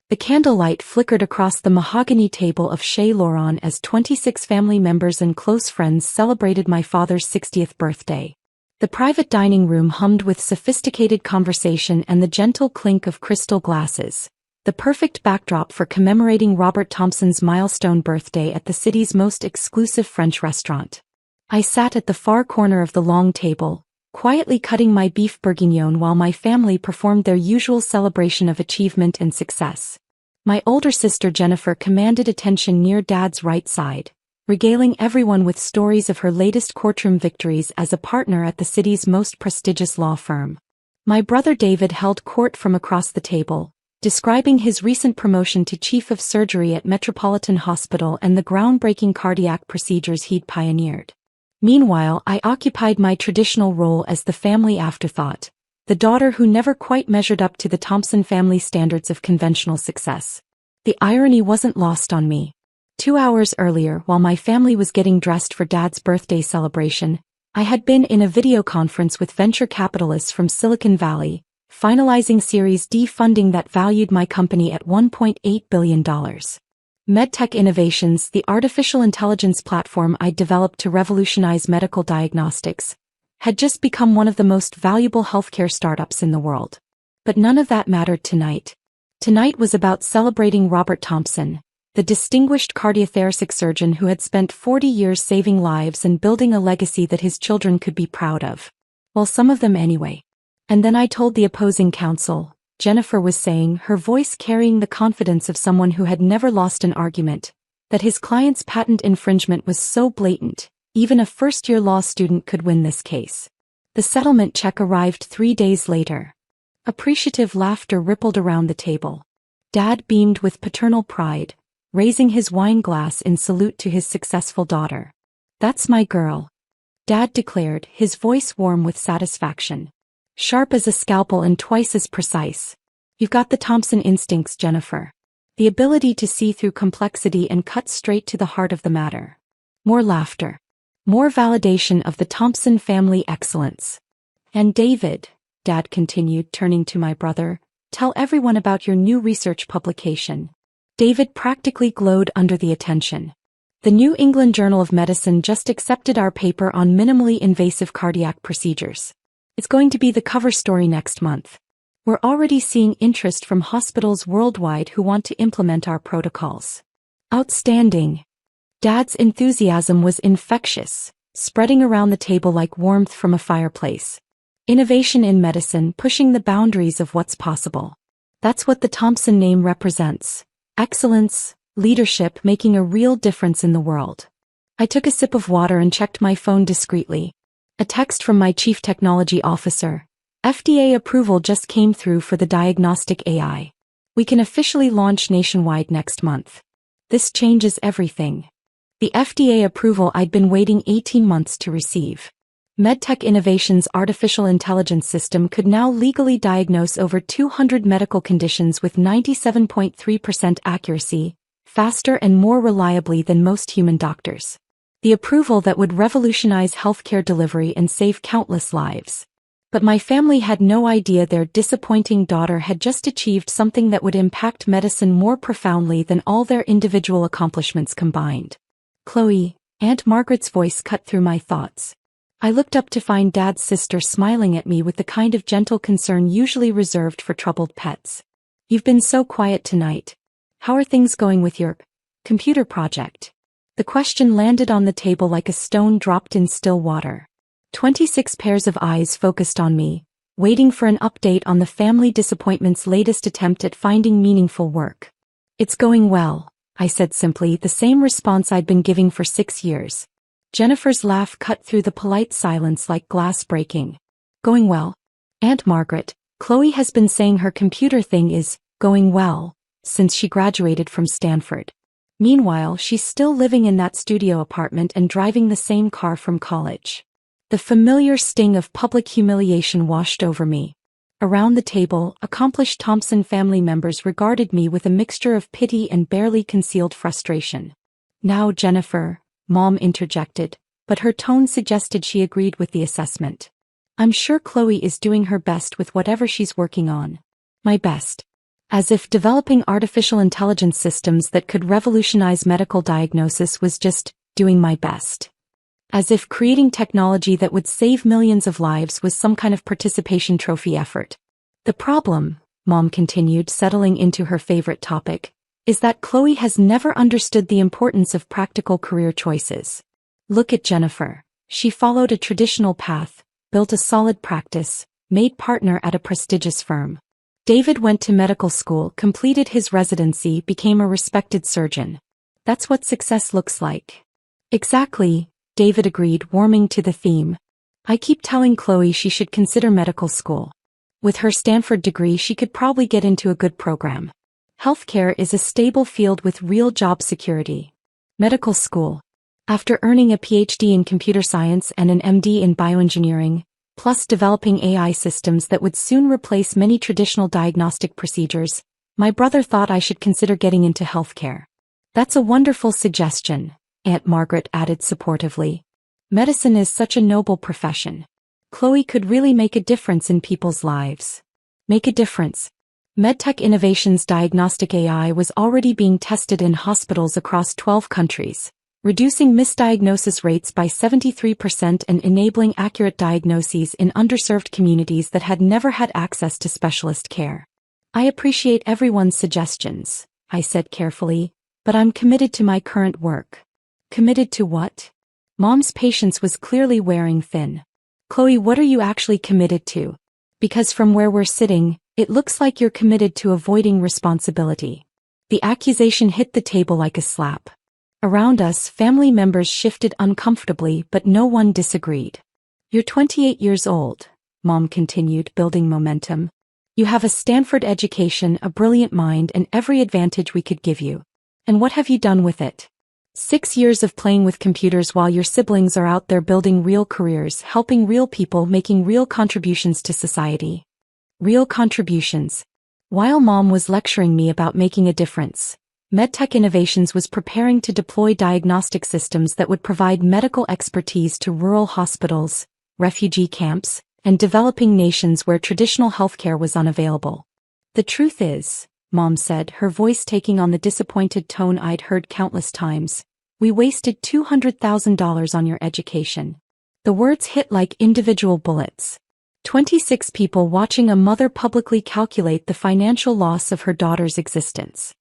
The candlelight flickered across the mahogany table of Chez Laurent as 26 family members and close friends celebrated my father's 60th birthday. The private dining room hummed with sophisticated conversation and the gentle clink of crystal glasses, the perfect backdrop for commemorating Robert Thompson's milestone birthday at the city's most exclusive French restaurant. I sat at the far corner of the long table, quietly cutting my beef bourguignon while my family performed their usual celebration of achievement and success. My older sister Jennifer commanded attention near Dad's right side, regaling everyone with stories of her latest courtroom victories as a partner at the city's most prestigious law firm. My brother David held court from across the table, describing his recent promotion to chief of surgery at Metropolitan Hospital and the groundbreaking cardiac procedures he'd pioneered. Meanwhile, I occupied my traditional role as the family afterthought, the daughter who never quite measured up to the Thompson family standards of conventional success. The irony wasn't lost on me. 2 hours earlier, while my family was getting dressed for Dad's birthday celebration, I had been in a video conference with venture capitalists from Silicon Valley, finalizing Series D funding that valued my company at $1.8 billion. MedTech Innovations, the artificial intelligence platform I developed to revolutionize medical diagnostics, had just become one of the most valuable healthcare startups in the world. But none of that mattered tonight. Tonight was about celebrating Robert Thompson, the distinguished cardiothoracic surgeon who had spent 40 years saving lives and building a legacy that his children could be proud of. Well, some of them anyway. And then I told the opposing counsel, Jennifer was saying, her voice carrying the confidence of someone who had never lost an argument, that his client's patent infringement was so blatant, even a first-year law student could win this case. The settlement check arrived 3 days later. Appreciative laughter rippled around the table. Dad beamed with paternal pride, raising his wine glass in salute to his successful daughter. "That's my girl," Dad declared, his voice warm with satisfaction. "Sharp as a scalpel and twice as precise. You've got the Thompson instincts, Jennifer. The ability to see through complexity and cut straight to the heart of the matter." More laughter. More validation of the Thompson family excellence. "And David," Dad continued, turning to my brother, "tell everyone about your new research publication." David practically glowed under the attention. The New England Journal of Medicine just accepted our paper on minimally invasive cardiac procedures. It's going to be the cover story next month. We're already seeing interest from hospitals worldwide who want to implement our protocols. Outstanding. Dad's enthusiasm was infectious, spreading around the table like warmth from a fireplace. Innovation in medicine, pushing the boundaries of what's possible. That's what the Thompson name represents. Excellence, leadership, making a real difference in the world. I took a sip of water and checked my phone discreetly. A text from my chief technology officer. "FDA approval just came through for the diagnostic AI. We can officially launch nationwide next month. This changes everything." The FDA approval I'd been waiting 18 months to receive. MedTech Innovations' artificial intelligence system could now legally diagnose over 200 medical conditions with 97.3% accuracy, faster and more reliably than most human doctors. The approval that would revolutionize healthcare delivery and save countless lives. But my family had no idea their disappointing daughter had just achieved something that would impact medicine more profoundly than all their individual accomplishments combined. "Chloe," Aunt Margaret's voice cut through my thoughts. I looked up to find Dad's sister smiling at me with the kind of gentle concern usually reserved for troubled pets. "You've been so quiet tonight. How are things going with your computer project?" The question landed on the table like a stone dropped in still water. 26 pairs of eyes focused on me, waiting for an update on the family disappointment's latest attempt at finding meaningful work. "It's going well," I said simply, the same response I'd been giving for 6 years. Jennifer's laugh cut through the polite silence like glass breaking. "Going well? Aunt Margaret, Chloe has been saying her computer thing is going well since she graduated from Stanford. Meanwhile, she's still living in that studio apartment and driving the same car from college." The familiar sting of public humiliation washed over me. Around the table, accomplished Thompson family members regarded me with a mixture of pity and barely concealed frustration. "Now, Jennifer," Mom interjected, but her tone suggested she agreed with the assessment. "I'm sure Chloe is doing her best with whatever she's working on." "My best." As if developing artificial intelligence systems that could revolutionize medical diagnosis was just doing my best. As if creating technology that would save millions of lives was some kind of participation trophy effort. The problem, Mom continued, settling into her favorite topic, is that Chloe has never understood the importance of practical career choices. Look at Jennifer. She followed a traditional path, built a solid practice, made partner at a prestigious firm. David went to medical school, completed his residency, became a respected surgeon. That's what success looks like. Exactly, David agreed, warming to the theme. I keep telling Chloe she should consider medical school. With her Stanford degree, she could probably get into a good program. Healthcare is a stable field with real job security. Medical school. After earning a PhD in computer science and an MD in bioengineering, plus developing AI systems that would soon replace many traditional diagnostic procedures, my brother thought I should consider getting into healthcare. That's a wonderful suggestion, Aunt Margaret added supportively. Medicine is such a noble profession. Chloe could really make a difference in people's lives. Make a difference. MedTech Innovations diagnostic AI was already being tested in hospitals across 12 countries, reducing misdiagnosis rates by 73% and enabling accurate diagnoses in underserved communities that had never had access to specialist care. I appreciate everyone's suggestions, I said carefully, but I'm committed to my current work. Committed to what? Mom's patience was clearly wearing thin. Chloe, what are you actually committed to? Because from where we're sitting, it looks like you're committed to avoiding responsibility. The accusation hit the table like a slap. Around us, family members shifted uncomfortably, but no one disagreed. You're 28 years old, Mom continued, building momentum. You have a Stanford education, a brilliant mind, and every advantage we could give you. And what have you done with it? 6 years of playing with computers while your siblings are out there building real careers, helping real people, making real contributions to society. Real contributions. While Mom was lecturing me about making a difference, MedTech Innovations was preparing to deploy diagnostic systems that would provide medical expertise to rural hospitals, refugee camps, and developing nations where traditional healthcare was unavailable. The truth is, Mom said, her voice taking on the disappointed tone I'd heard countless times, we wasted $200,000 on your education. The words hit like individual bullets. 26 people watching a mother publicly calculate the financial loss of her daughter's existence.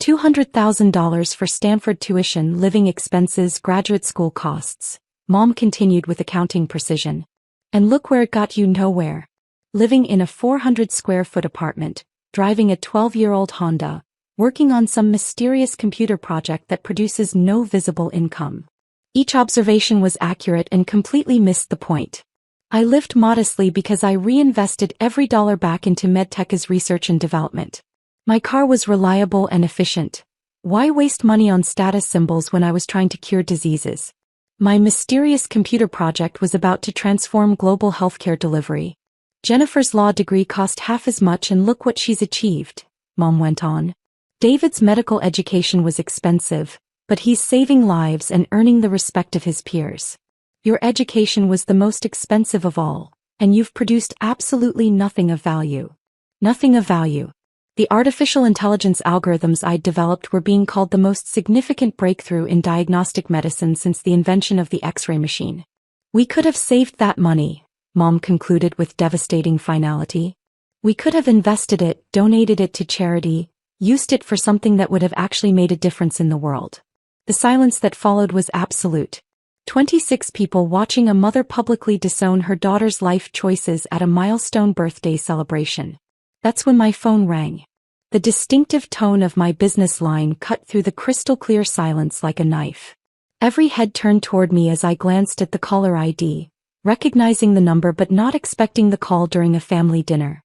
$200,000 for Stanford tuition, living expenses, graduate school costs, Mom continued with accounting precision. And look where it got you: nowhere. Living in a 400-square-foot apartment, driving a 12-year-old Honda, working on some mysterious computer project that produces no visible income. Each observation was accurate and completely missed the point. I lived modestly because I reinvested every dollar back into MedTech's research and development. My car was reliable and efficient. Why waste money on status symbols when I was trying to cure diseases? My mysterious computer project was about to transform global healthcare delivery. Jennifer's law degree cost half as much, and look what she's achieved, Mom went on. David's medical education was expensive, but he's saving lives and earning the respect of his peers. Your education was the most expensive of all, and you've produced absolutely nothing of value. Nothing of value. The artificial intelligence algorithms I'd developed were being called the most significant breakthrough in diagnostic medicine since the invention of the X-ray machine. We could have saved that money, Mom concluded with devastating finality. We could have invested it, donated it to charity, used it for something that would have actually made a difference in the world. The silence that followed was absolute. 26 people watching a mother publicly disown her daughter's life choices at a milestone birthday celebration. That's when my phone rang. The distinctive tone of my business line cut through the crystal-clear silence like a knife. Every head turned toward me as I glanced at the caller ID, recognizing the number but not expecting the call during a family dinner.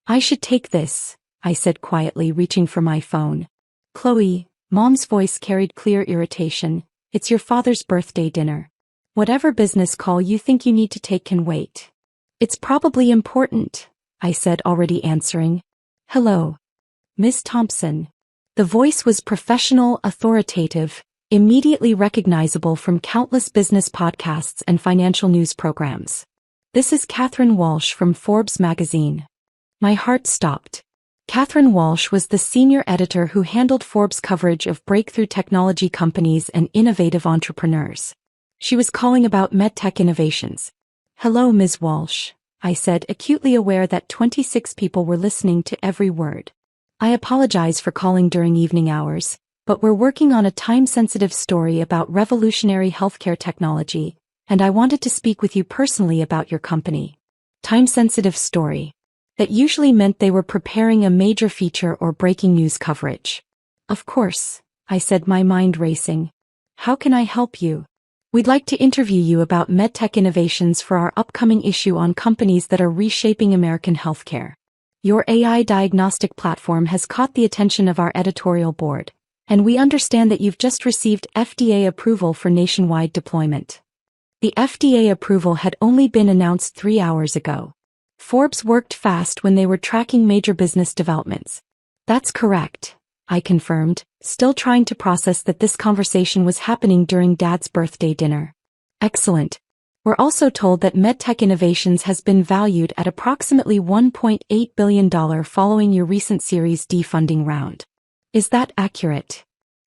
I should take this, I said quietly, reaching for my phone. Chloe, Mom's voice carried clear irritation, it's your father's birthday dinner. Whatever business call you think you need to take can wait. It's probably important, I said, already answering. Hello. Miss Thompson. The voice was professional, authoritative, immediately recognizable from countless business podcasts and financial news programs. This is Catherine Walsh from Forbes magazine. My heart stopped. Catherine Walsh was the senior editor who handled Forbes' coverage of breakthrough technology companies and innovative entrepreneurs. She was calling about medtech innovations. "Hello, Ms. Walsh," I said, acutely aware that 26 people were listening to every word. "I apologize for calling during evening hours, but we're working on a time-sensitive story about revolutionary healthcare technology, and I wanted to speak with you personally about your company." Time-sensitive story. That usually meant they were preparing a major feature or breaking news coverage. "Of course," I said, my mind racing. "How can I help you?" "We'd like to interview you about medtech innovations for our upcoming issue on companies that are reshaping American healthcare. Your AI diagnostic platform has caught the attention of our editorial board, and we understand that you've just received FDA approval for nationwide deployment." The FDA approval had only been announced 3 hours ago. Forbes worked fast when they were tracking major business developments. "That's correct," I confirmed, still trying to process that this conversation was happening during Dad's birthday dinner. "Excellent. We're also told that medtech innovations has been valued at approximately $1.8 billion following your recent Series D funding round. Is that accurate?"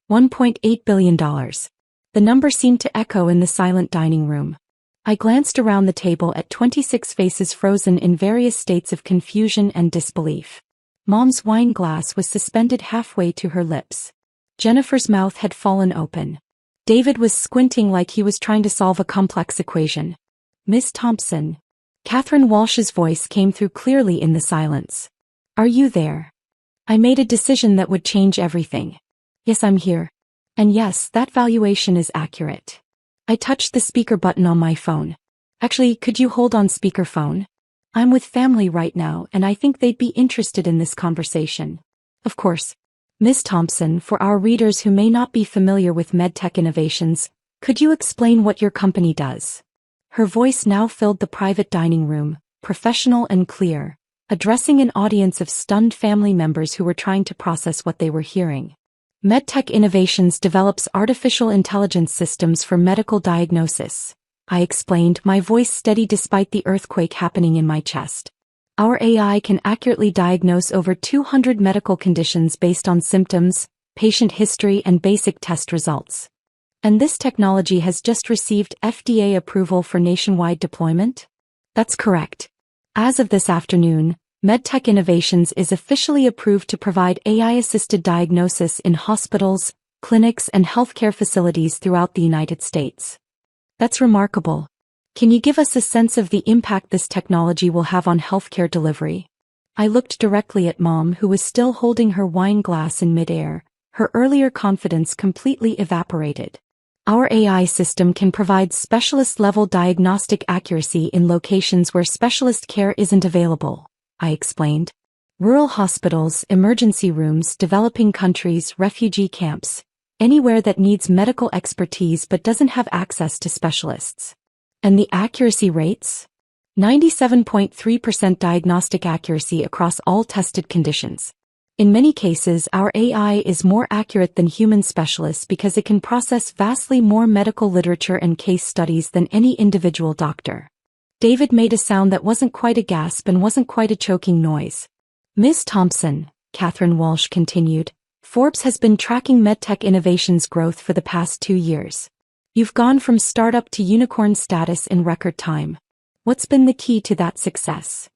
$1.8 billion. The number seemed to echo in the silent dining room. I glanced around the table at 26 faces frozen in various states of confusion and disbelief. Mom's wine glass was suspended halfway to her lips. Jennifer's mouth had fallen open. David was squinting like he was trying to solve a complex equation. "Miss Thompson." Catherine Walsh's voice came through clearly in the silence. "Are you there? I made a decision that would change everything. Yes, I'm here. And yes, that valuation is accurate." I touched the speaker button on my phone. "Actually, could you hold on speakerphone? I'm with family right now and I think they'd be interested in this conversation." "Of course. Ms. Thompson, for our readers who may not be familiar with medtech innovations, could you explain what your company does?" Her voice now filled the private dining room, professional and clear, addressing an audience of stunned family members who were trying to process what they were hearing. "MedTech Innovations develops artificial intelligence systems for medical diagnosis," I explained, my voice steady despite the earthquake happening in my chest. "Our AI can accurately diagnose over 200 medical conditions based on symptoms, patient history, and basic test results. And this technology has just received FDA approval for nationwide deployment?" "That's correct. As of this afternoon, MedTech Innovations is officially approved to provide AI-assisted diagnosis in hospitals, clinics, and healthcare facilities throughout the United States." "That's remarkable. Can you give us a sense of the impact this technology will have on healthcare delivery?" I looked directly at Mom, who was still holding her wine glass in midair, her earlier confidence completely evaporated. "Our AI system can provide specialist-level diagnostic accuracy in locations where specialist care isn't available," I explained. "Rural hospitals, emergency rooms, developing countries, refugee camps, anywhere that needs medical expertise but doesn't have access to specialists." "And the accuracy rates?" 97.3% diagnostic accuracy across all tested conditions. "In many cases, our AI is more accurate than human specialists because it can process vastly more medical literature and case studies than any individual doctor." David made a sound that wasn't quite a gasp and wasn't quite a choking noise. "Ms. Thompson," Catherine Walsh continued, "Forbes has been tracking medtech innovations growth for the past 2 years. You've gone from startup to unicorn status in record time. What's been the key to that success?"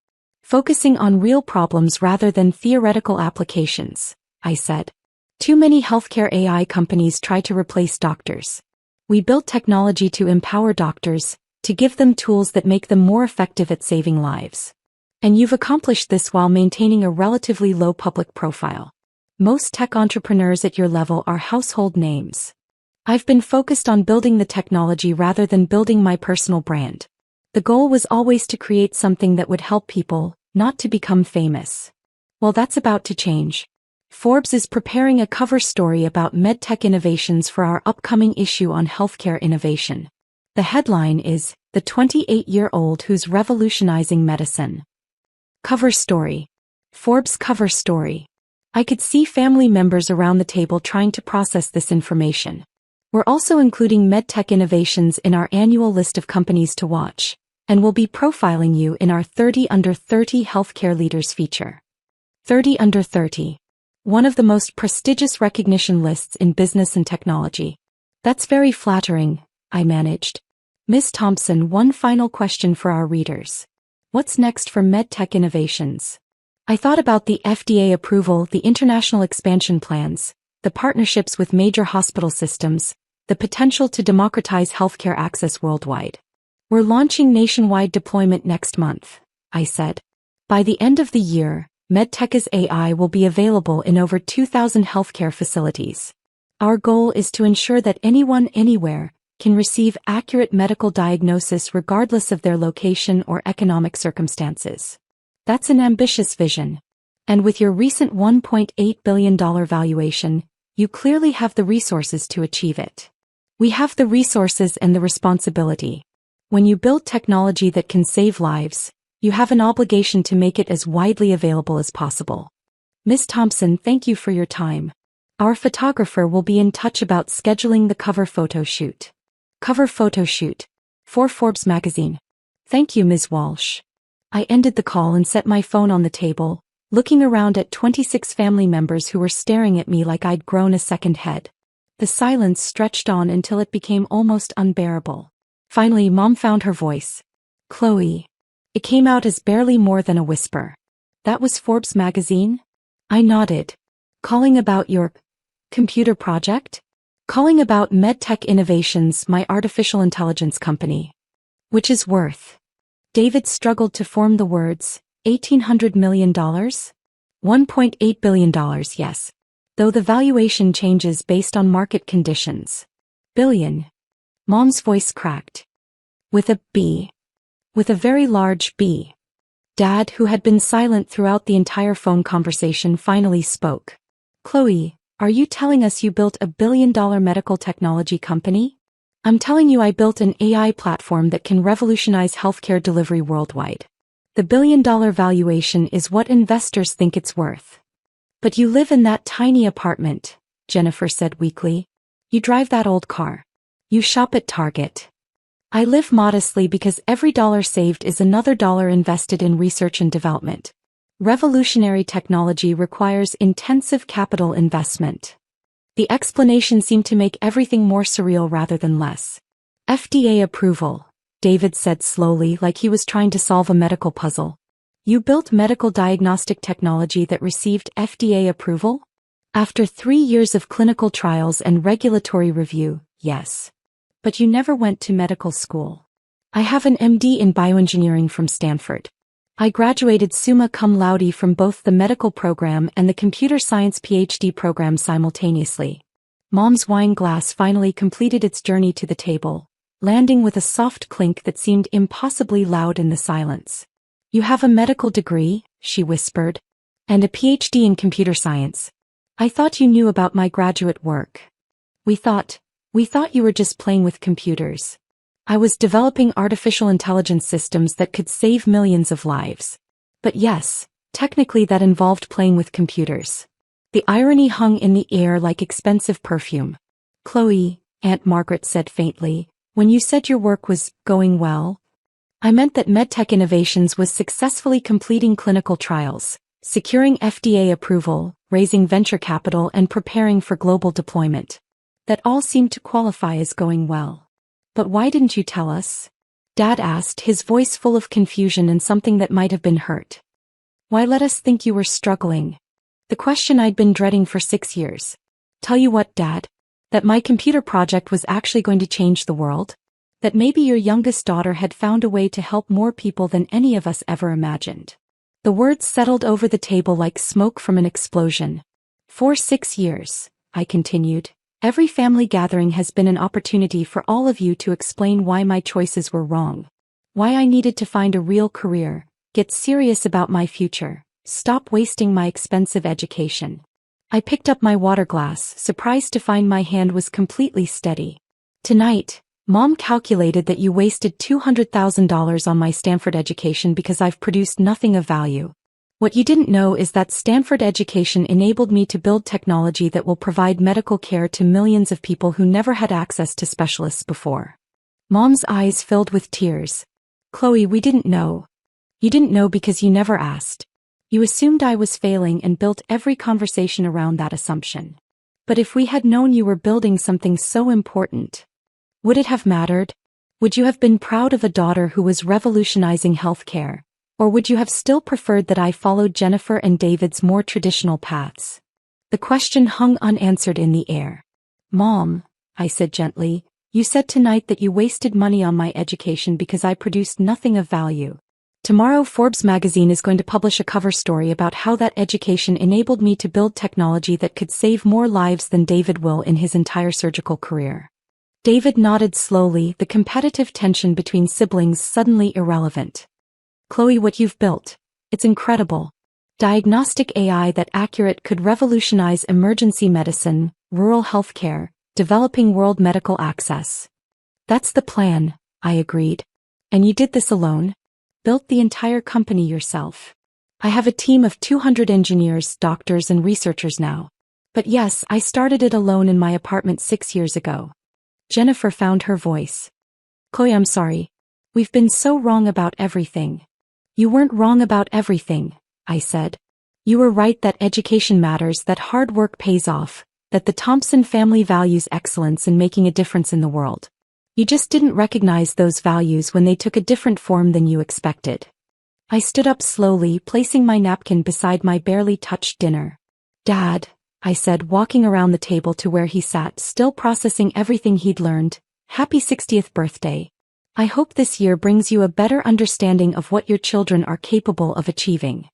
"Focusing on real problems rather than theoretical applications," I said. "Too many healthcare AI companies try to replace doctors. We built technology to empower doctors, to give them tools that make them more effective at saving lives. And you've accomplished this while maintaining a relatively low public profile. Most tech entrepreneurs at your level are household names. I've been focused on building the technology rather than building my personal brand. The goal was always to create something that would help people, not to become famous. Well, that's about to change. Forbes is preparing a cover story about medtech innovations for our upcoming issue on healthcare innovation. The headline is, "The 28-Year-Old Who's Revolutionizing Medicine." Cover story. Forbes cover story. I could see family members around the table trying to process this information. We're also including medtech innovations in our annual list of companies to watch, and we'll be profiling you in our 30 Under 30 Healthcare Leaders feature. 30 under 30. One of the most prestigious recognition lists in business and technology. That's very flattering, I managed. Ms. Thompson, one final question for our readers. What's next for MedTech innovations? I thought about the FDA approval, the international expansion plans, the partnerships with major hospital systems, the potential to democratize healthcare access worldwide. We're launching nationwide deployment next month, I said. By the end of the year, MedTech's AI will be available in over 2,000 healthcare facilities. Our goal is to ensure that anyone anywhere can receive accurate medical diagnosis regardless of their location or economic circumstances. That's an ambitious vision. And with your recent $1.8 billion valuation, you clearly have the resources to achieve it. We have the resources and the responsibility. When you build technology that can save lives, you have an obligation to make it as widely available as possible. Ms. Thompson, thank you for your time. Our photographer will be in touch about scheduling the cover photo shoot. Cover photo shoot. For Forbes magazine. Thank you, Ms. Walsh. I ended the call and set my phone on the table, looking around at 26 family members who were staring at me like I'd grown a second head. The silence stretched on until it became almost unbearable. Finally, Mom found her voice. Chloe. It came out as barely more than a whisper. That was Forbes magazine? I nodded. Calling about your computer project? Calling about MedTech Innovations, my artificial intelligence company. Which is worth. David struggled to form the words, $1,800 million? $1.8 billion, yes. Though the valuation changes based on market conditions. Billion. Mom's voice cracked. With a B. With a very large B. Dad, who had been silent throughout the entire phone conversation, finally spoke. Chloe, are you telling us you built $1 billion medical technology company? I'm telling you I built an AI platform that can revolutionize healthcare delivery worldwide. The $1 billion valuation is what investors think it's worth. But you live in that tiny apartment, Jennifer said weakly. You drive that old car. You shop at Target. I live modestly because every dollar saved is another dollar invested in research and development. Revolutionary technology requires intensive capital investment. The explanation seemed to make everything more surreal rather than less. FDA approval, David said slowly, like he was trying to solve a medical puzzle. You built medical diagnostic technology that received FDA approval? After 3 years of clinical trials and regulatory review, yes. But you never went to medical school. I have an MD in bioengineering from Stanford. I graduated summa cum laude from both the medical program and the computer science PhD program simultaneously. Mom's wine glass finally completed its journey to the table, landing with a soft clink that seemed impossibly loud in the silence. You have a medical degree, she whispered, and a PhD in computer science. I thought you knew about my graduate work. We thought you were just playing with computers. I was developing artificial intelligence systems that could save millions of lives. But yes, technically that involved playing with computers. The irony hung in the air like expensive perfume. Chloe, Aunt Margaret said faintly, when you said your work was going well, I meant that MedTech Innovations was successfully completing clinical trials, securing FDA approval, raising venture capital, and preparing for global deployment. That all seemed to qualify as going well. But why didn't you tell us? Dad asked, his voice full of confusion and something that might have been hurt. Why let us think you were struggling? The question I'd been dreading for 6 years. Tell you what, Dad? That my computer project was actually going to change the world? That maybe your youngest daughter had found a way to help more people than any of us ever imagined. The words settled over the table like smoke from an explosion. For 6 years, I continued. Every family gathering has been an opportunity for all of you to explain why my choices were wrong. Why I needed to find a real career, get serious about my future, stop wasting my expensive education. I picked up my water glass, surprised to find my hand was completely steady. Tonight, Mom calculated that you wasted $200,000 on my Stanford education because I've produced nothing of value. What you didn't know is that Stanford education enabled me to build technology that will provide medical care to millions of people who never had access to specialists before. Mom's eyes filled with tears. Chloe, we didn't know. You didn't know because you never asked. You assumed I was failing and built every conversation around that assumption. But if we had known you were building something so important, would it have mattered? Would you have been proud of a daughter who was revolutionizing healthcare? Or would you have still preferred that I followed Jennifer and David's more traditional paths? The question hung unanswered in the air. Mom, I said gently, you said tonight that you wasted money on my education because I produced nothing of value. Tomorrow Forbes magazine is going to publish a cover story about how that education enabled me to build technology that could save more lives than David will in his entire surgical career. David nodded slowly, the competitive tension between siblings suddenly irrelevant. Chloe, what you've built, it's incredible. Diagnostic AI that accurate could revolutionize emergency medicine, rural healthcare, developing world medical access. That's the plan, I agreed. And you did this alone? Built the entire company yourself. I have a team of 200 engineers, doctors and researchers now. But yes, I started it alone in my apartment 6 years ago. Jennifer found her voice. Chloe, I'm sorry. We've been so wrong about everything. You weren't wrong about everything, I said. You were right that education matters, that hard work pays off, that the Thompson family values excellence in making a difference in the world. You just didn't recognize those values when they took a different form than you expected. I stood up slowly, placing my napkin beside my barely touched dinner. Dad, I said, walking around the table to where he sat, still processing everything he'd learned, happy 60th birthday. I hope this year brings you a better understanding of what your children are capable of achieving.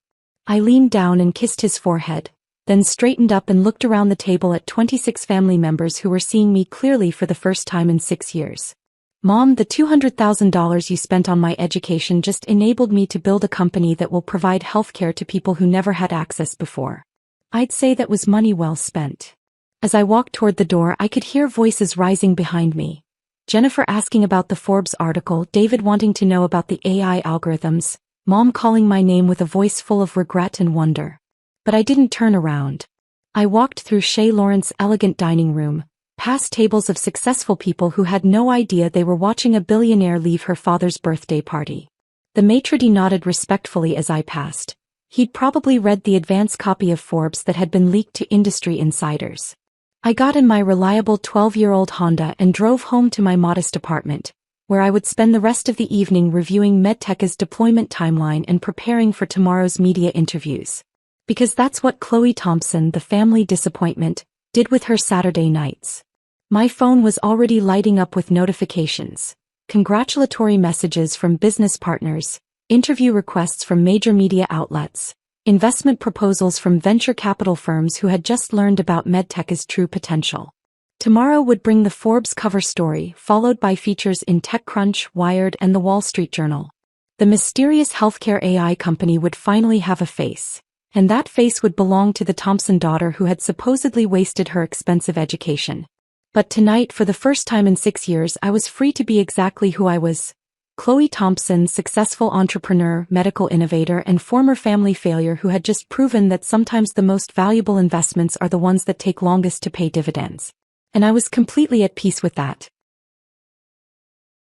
I leaned down and kissed his forehead, then straightened up and looked around the table at 26 family members who were seeing me clearly for the first time in 6 years. Mom, the $200,000 you spent on my education just enabled me to build a company that will provide healthcare to people who never had access before. I'd say that was money well spent. As I walked toward the door, I could hear voices rising behind me. Jennifer asking about the Forbes article, David wanting to know about the AI algorithms, Mom calling my name with a voice full of regret and wonder. But I didn't turn around. I walked through Shea Lawrence's elegant dining room, past tables of successful people who had no idea they were watching a billionaire leave her father's birthday party. The maitre d' nodded respectfully as I passed. He'd probably read the advance copy of Forbes that had been leaked to industry insiders. I got in my reliable 12-year-old Honda and drove home to my modest apartment, where I would spend the rest of the evening reviewing Medtecha's deployment timeline and preparing for tomorrow's media interviews. Because that's what Chloe Thompson, the family disappointment, did with her Saturday nights. My phone was already lighting up with notifications, congratulatory messages from business partners, interview requests from major media outlets, investment proposals from venture capital firms who had just learned about Medtecha's true potential. Tomorrow would bring the Forbes cover story, followed by features in TechCrunch, Wired, and The Wall Street Journal. The mysterious healthcare AI company would finally have a face. And that face would belong to the Thompson daughter who had supposedly wasted her expensive education. But tonight, for the first time in 6 years, I was free to be exactly who I was. Chloe Thompson, successful entrepreneur, medical innovator, and former family failure who had just proven that sometimes the most valuable investments are the ones that take longest to pay dividends. And I was completely at peace with that.